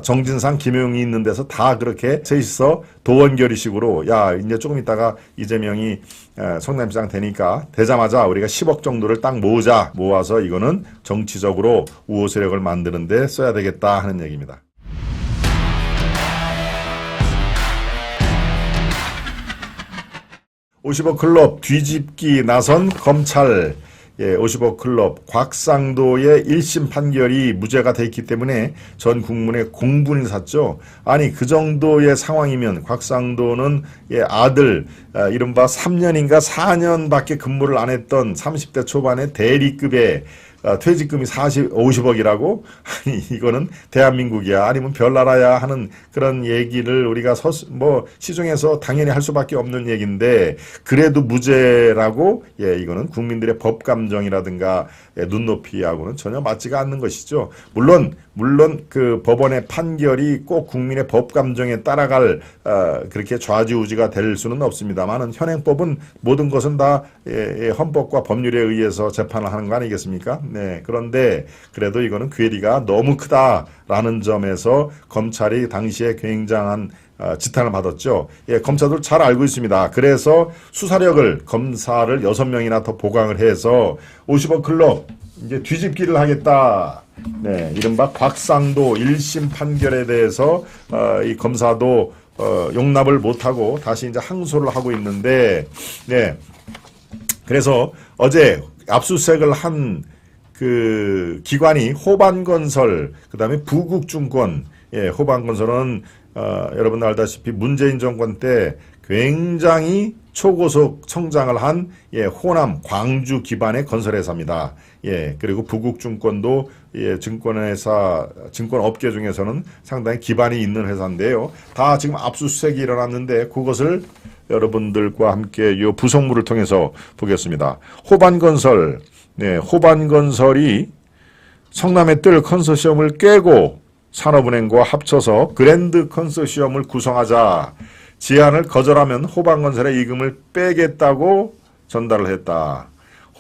정진상, 김용이 있는 데서 다 그렇게 셋이서 도원결의식으로 야 이제 조금 있다가 이재명이 성남시장 되니까 되자마자 우리가 10억 정도를 딱 모아서 이거는 정치적으로 우호 세력을 만드는데 써야 되겠다 하는 얘기입니다. (50억) 클럽 뒤집기 나선 검찰. 50억 클럽 곽상도의 1심 판결이 무죄가 돼 있기 때문에 전 국민의 공분을 샀죠. 아니 그 정도의 상황이면 곽상도는 아들 이른바 3년인가 4년밖에 근무를 안 했던 30대 초반의 대리급의 퇴직금이 50억이라고? 아니 이거는 대한민국이야 아니면 별나라야 하는 그런 얘기를 우리가 시중에서 당연히 할 수밖에 없는 얘기인데 그래도 무죄라고 이거는 국민들의 법감정이라든가 눈높이하고는 전혀 맞지가 않는 것이죠. 물론 그 법원의 판결이 꼭 국민의 법감정에 따라갈 그렇게 좌지우지가 될 수는 없습니다만은 현행법은 모든 것은 다 헌법과 법률에 의해서 재판을 하는 거 아니겠습니까? 네. 그런데 그래도 이거는 괴리가 너무 크다라는 점에서 검찰이 당시에 굉장한 지탄을 받았죠. 검사들 잘 알고 있습니다. 그래서 수사력을 검사를 6명이나 더 보강을 해서 50억 클럽 이제 뒤집기를 하겠다. 네, 이른바 곽상도 1심 판결에 대해서 이 검사도 용납을 못하고 다시 이제 항소를 하고 있는데, 네, 그래서 어제 압수수색을 한 그 기관이 호반건설, 그 다음에 부국증권. 호반건설은 여러분 알다시피 문재인 정권 때 굉장히 초고속 성장을 한 호남 광주 기반의 건설회사입니다. 그리고 부국증권도 증권회사, 증권업계 중에서는 상당히 기반이 있는 회사인데요. 다 지금 압수수색이 일어났는데 그것을 여러분들과 함께 이 부속물을 통해서 보겠습니다. 호반건설, 호반건설이 성남의 뜰 컨소시엄을 깨고 산업은행과 합쳐서 그랜드 컨소시엄을 구성하자 제안을 거절하면 호반건설의 예금을 빼겠다고 전달을 했다.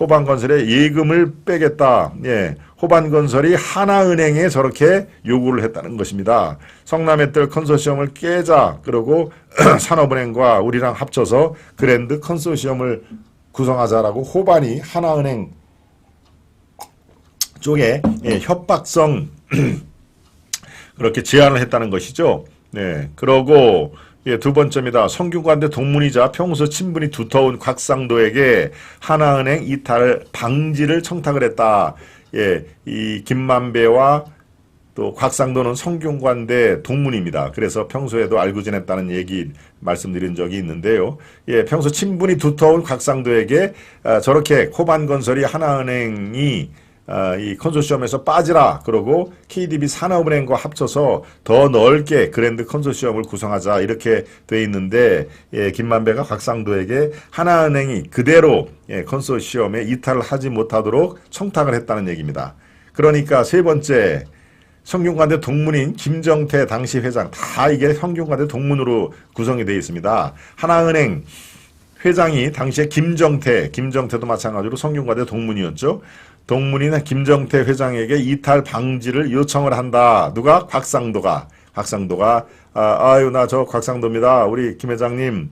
호반건설의 예금을 빼겠다. 호반건설이 하나은행에 저렇게 요구를 했다는 것입니다. 성남의 뜰 컨소시엄을 깨자. 그러고 산업은행과 우리랑 합쳐서 그랜드 컨소시엄을 구성하자라고 호반이 하나은행 쪽에 협박성 그렇게 제안을 했다는 것이죠. 그러고 두 번째입니다. 성균관대 동문이자 평소 친분이 두터운 곽상도에게 하나은행 이탈 방지를 청탁을 했다. 이 김만배와 또 곽상도는 성균관대 동문입니다. 그래서 평소에도 알고 지냈다는 얘기 말씀드린 적이 있는데요. 평소 친분이 두터운 곽상도에게 저렇게 호반건설이 하나은행이 이 컨소시엄에서 빠지라 그러고 KDB 산업은행과 합쳐서 더 넓게 그랜드 컨소시엄을 구성하자 이렇게 돼 있는데 김만배가 곽상도에게 하나은행이 그대로 컨소시엄에 이탈을 하지 못하도록 청탁을 했다는 얘기입니다. 그러니까 세 번째 성균관대 동문인 김정태 당시 회장 다 이게 성균관대 동문으로 구성이 되어 있습니다. 하나은행 회장이 당시에 김정태도 마찬가지로 성균관대 동문이었죠. 동문이나 김정태 회장에게 이탈 방지를 요청을 한다. 누가? 곽상도가 아유 나 저 곽상도입니다. 우리 김 회장님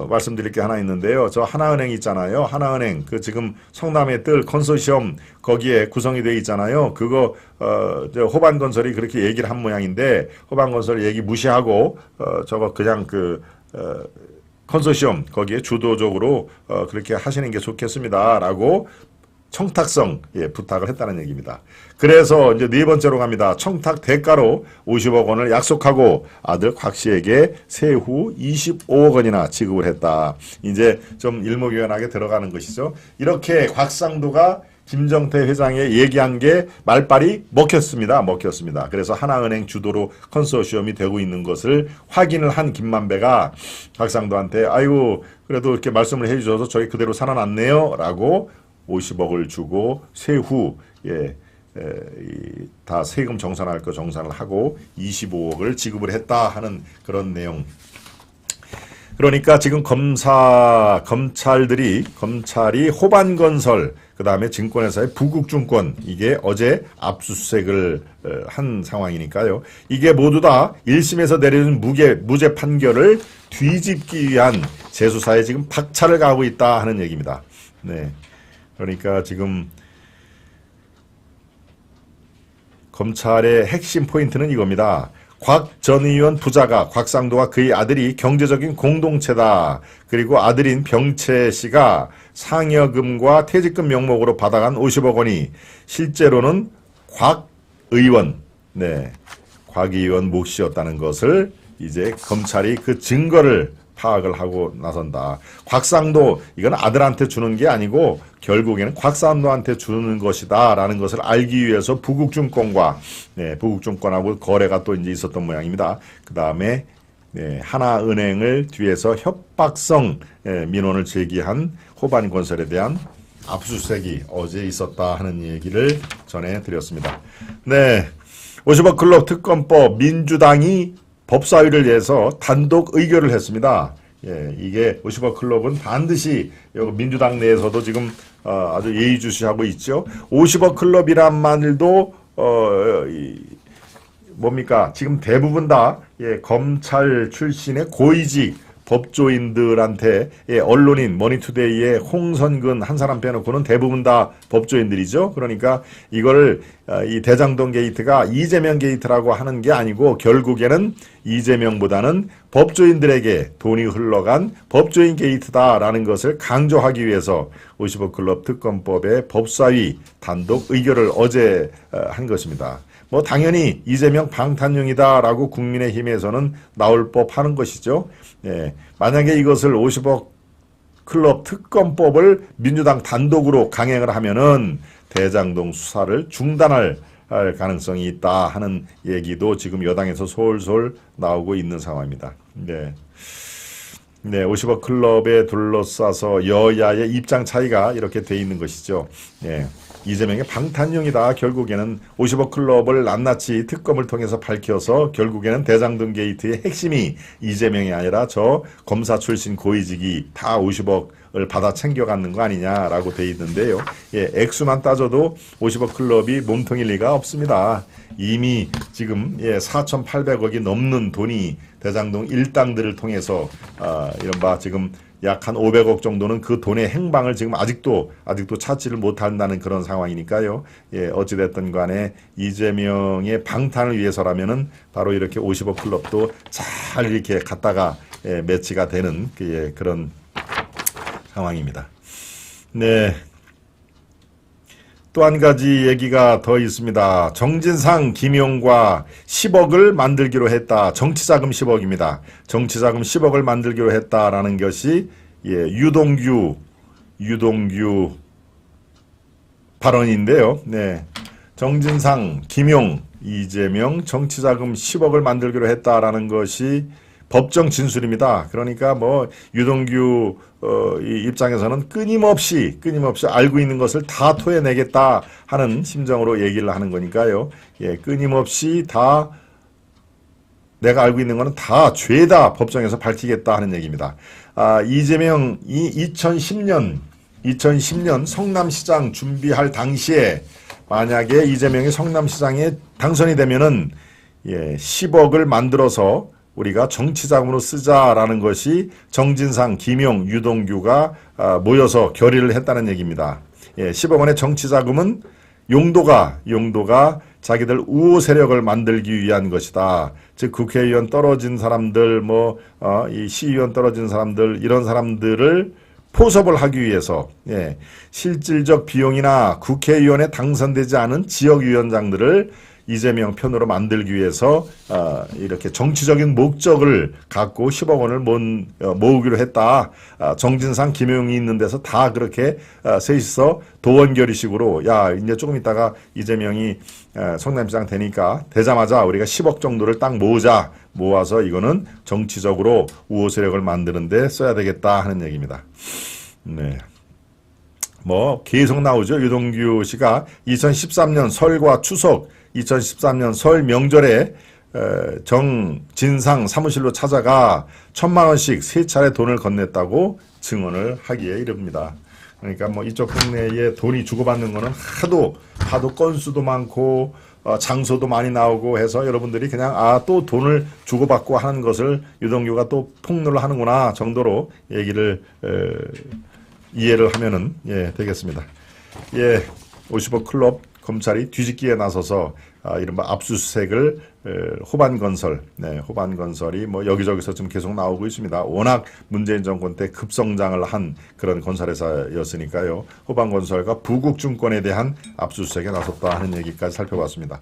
말씀드릴 게 하나 있는데요. 저 하나은행 있잖아요. 하나은행 그 지금 성남의 뜰 컨소시엄 거기에 구성이 되어 있잖아요. 그거 저 호반건설이 그렇게 얘기를 한 모양인데 호반건설 얘기 무시하고 저거 그냥 컨소시엄 거기에 주도적으로 그렇게 하시는 게 좋겠습니다라고 청탁성 부탁을 했다는 얘기입니다. 그래서 이제 네 번째로 갑니다. 청탁 대가로 50억 원을 약속하고 아들 곽 씨에게 세후 25억 원이나 지급을 했다. 이제 좀 일목요연하게 들어가는 것이죠. 이렇게 곽상도가 김정태 회장에 얘기한 게 말빨이 먹혔습니다. 그래서 하나은행 주도로 컨소시엄이 되고 있는 것을 확인을 한 김만배가 곽상도한테 아이고 그래도 이렇게 말씀을 해주셔서 저희 그대로 살아났네요 라고 50억을 주고 세후 다 세금 정산할 거 정산을 하고 25억을 지급을 했다 하는 그런 내용. 그러니까 지금 검찰이 호반건설, 그 다음에 증권회사의 부국증권, 이게 어제 압수수색을 한 상황이니까요. 이게 모두 다 1심에서 내려진 무죄 판결을 뒤집기 위한 재수사에 지금 박차를 가하고 있다 하는 얘기입니다. 네. 그러니까 지금 검찰의 핵심 포인트는 이겁니다. 곽 전 의원 부자가, 곽상도와 그의 아들이 경제적인 공동체다. 그리고 아들인 병채 씨가 상여금과 퇴직금 명목으로 받아간 50억 원이 실제로는 곽 의원 몫이었다는 것을 이제 검찰이 그 증거를 파악을 하고 나선다. 곽상도, 이건 아들한테 주는 게 아니고 결국에는 곽상도한테 주는 것이다 라는 것을 알기 위해서 부국증권하고 거래가 또 이제 있었던 모양입니다. 그 다음에 하나은행을 뒤에서 협박성 민원을 제기한 호반건설에 대한 압수수색이 어제 있었다 하는 얘기를 전해드렸습니다. 네, 50억 클럽 특검법, 민주당이 법사위를 위해서 단독 의결을 했습니다. 예, 이게 50억 클럽은 반드시 민주당 내에서도 지금 아주 예의주시하고 있죠. 50억 클럽이란 말도 뭡니까? 지금 대부분 다 검찰 출신의 고위직 법조인들한테 언론인 머니투데이의 홍선근 한 사람 빼놓고는 대부분 다 법조인들이죠. 그러니까 이걸 이 대장동 게이트가 이재명 게이트라고 하는 게 아니고 결국에는 이재명보다는 법조인들에게 돈이 흘러간 법조인 게이트다라는 것을 강조하기 위해서 50억 클럽 특검법의 법사위 단독 의결을 어제 한 것입니다. 뭐 당연히 이재명 방탄용이다라고 국민의힘에서는 나올 법하는 것이죠. 예, 만약에 이것을 50억 클럽 특검법을 민주당 단독으로 강행을 하면은 대장동 수사를 중단할 가능성이 있다 하는 얘기도 지금 여당에서 솔솔 나오고 있는 상황입니다. 네. 50억 클럽에 둘러싸서 여야의 입장 차이가 이렇게 돼 있는 것이죠. 예. 이재명의 방탄용이다. 결국에는 50억 클럽을 낱낱이 특검을 통해서 밝혀서 결국에는 대장동 게이트의 핵심이 이재명이 아니라 저 검사 출신 고위직이 다 50억을 받아 챙겨가는 거 아니냐라고 돼 있는데요. 예, 액수만 따져도 50억 클럽이 몸통일 리가 없습니다. 이미 지금 4,800억이 넘는 돈이 대장동 일당들을 통해서 이른바 지금 약 한 500억 정도는 그 돈의 행방을 지금 아직도 찾지를 못한다는 그런 상황이니까요. 예, 어찌됐든 간에 이재명의 방탄을 위해서라면은 바로 이렇게 50억 클럽도 잘 이렇게 갖다가 매치가 되는 그런 상황입니다. 네. 또 한 가지 얘기가 더 있습니다. 정진상, 김용과 10억을 만들기로 했다. 정치자금 10억입니다. 정치자금 10억을 만들기로 했다라는 것이 유동규 발언인데요. 네. 정진상, 김용, 이재명 정치자금 10억을 만들기로 했다라는 것이 법정 진술입니다. 그러니까 뭐 유동규 이 입장에서는 끊임없이 알고 있는 것을 다 토해내겠다 하는 심정으로 얘기를 하는 거니까요. 예, 끊임없이 다 내가 알고 있는 거는 다 죄다 법정에서 밝히겠다 하는 얘기입니다. 이재명이 2010년 성남시장 준비할 당시에 만약에 이재명이 성남시장에 당선이 되면은 10억을 만들어서 우리가 정치자금으로 쓰자라는 것이 정진상, 김용, 유동규가 모여서 결의를 했다는 얘기입니다. 10억 원의 정치자금은 용도가 자기들 우호 세력을 만들기 위한 것이다. 즉 국회의원 떨어진 사람들, 이 시의원 떨어진 사람들, 이런 사람들을 포섭을 하기 위해서 실질적 비용이나 국회의원에 당선되지 않은 지역위원장들을 이재명 편으로 만들기 위해서 이렇게 정치적인 목적을 갖고 10억 원을 모으기로 했다. 정진상, 김용이 있는 데서 다 그렇게 셋이서 도원결의식으로 이제 조금 있다가 이재명이 성남시장 되니까 되자마자 우리가 10억 정도를 딱 모아서 이거는 정치적으로 우호 세력을 만드는 데 써야 되겠다 하는 얘기입니다. 네. 계속 나오죠. 유동규 씨가 2013년 설과 추석 2013년 설 명절에 정진상 사무실로 찾아가 1,000만 원씩 3차례 돈을 건넸다고 증언을 하기에 이릅니다. 그러니까 뭐 이쪽 동네에 돈이 주고받는 거는 하도 건수도 많고 장소도 많이 나오고 해서 여러분들이 그냥 또 돈을 주고받고 하는 것을 유동규가 또 폭로를 하는구나 정도로 얘기를 이해를 하면은 되겠습니다. 50억 클럽 검찰이 뒤집기에 나서서 이른바 압수수색을 호반건설이 뭐 여기저기서 지금 계속 나오고 있습니다. 워낙 문재인 정권 때 급성장을 한 그런 건설회사였으니까요. 호반건설과 부국증권에 대한 압수수색에 나섰다 하는 얘기까지 살펴봤습니다.